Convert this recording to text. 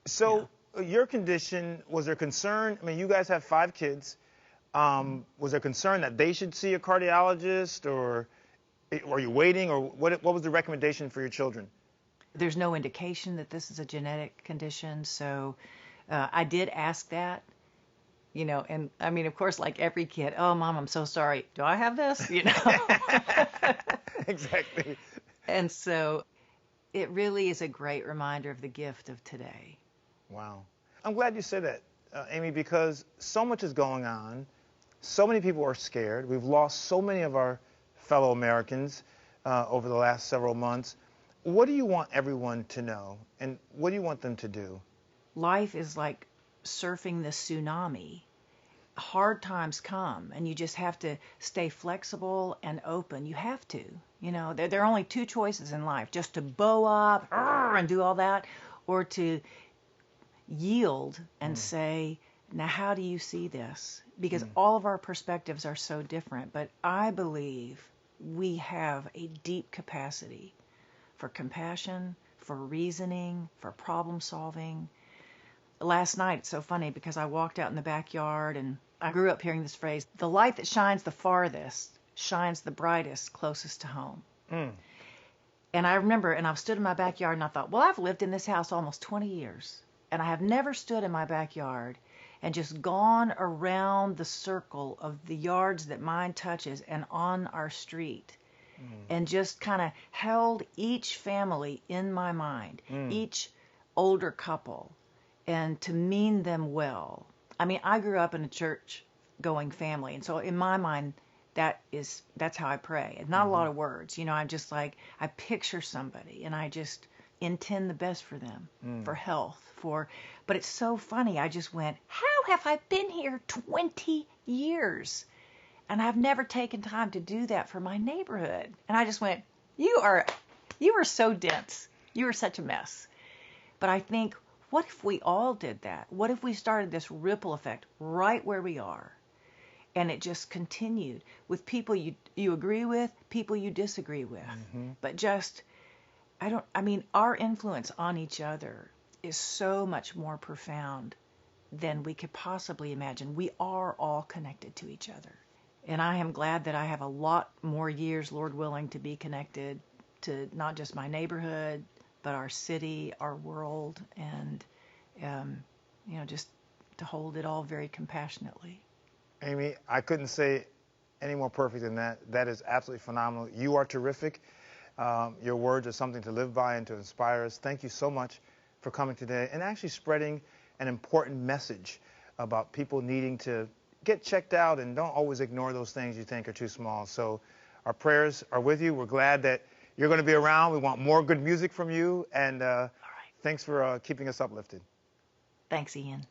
So your condition, was there concern? I mean, you guys have 5 kids. Was there concern that they should see a cardiologist, or are you waiting, or what was the recommendation for your children? There's no indication that this is a genetic condition, so I did ask that, and I mean, of course, like every kid, oh, Mom, I'm so sorry. Do I have this? Exactly. And so it really is a great reminder of the gift of today. Wow. I'm glad you said that, Amy, because so much is going on. So many people are scared. We've lost so many of our fellow Americans over the last several months. What do you want everyone to know, and what do you want them to do? Life is like surfing the tsunami. Hard times come, and you just have to stay flexible and open. You have to. There are only 2 choices in life, just to bow up and do all that, or to yield and say, now how do you see this? Because all of our perspectives are so different, but I believe we have a deep capacity for compassion, for reasoning, for problem solving. Last night, it's so funny because I walked out in the backyard and I grew up hearing this phrase, the light that shines the farthest shines the brightest closest to home. And I remember, and I've stood in my backyard and I thought, well, I've lived in this house almost 20 years and I have never stood in my backyard and just gone around the circle of the yards that mine touches and on our street and just kind of held each family in my mind, each older couple, and to mean them well. I mean, I grew up in a church-going family, and so in my mind, that's how I pray. It's not a lot of words. I'm just like, I picture somebody, and I just intend the best for them, for health, but it's so funny. I just went, how have I been here 20 years? And I've never taken time to do that for my neighborhood. And I just went, you are so dense. You are such a mess. But I think, what if we all did that? What if we started this ripple effect right where we are? And it just continued with people you agree with, people you disagree with. But just, our influence on each other is so much more profound than we could possibly imagine. We are all connected to each other. And I am glad that I have a lot more years, Lord willing, to be connected to not just my neighborhood, but our city, our world, and, just to hold it all very compassionately. Amy, I couldn't say any more perfect than that. That is absolutely phenomenal. You are terrific. Your words are something to live by and to inspire us. Thank you so much for coming today and actually spreading an important message about people needing to get checked out and don't always ignore those things you think are too small. So our prayers are with you. We're glad that you're going to be around. We want more good music from you. And thanks for keeping us uplifted. Thanks, Ian.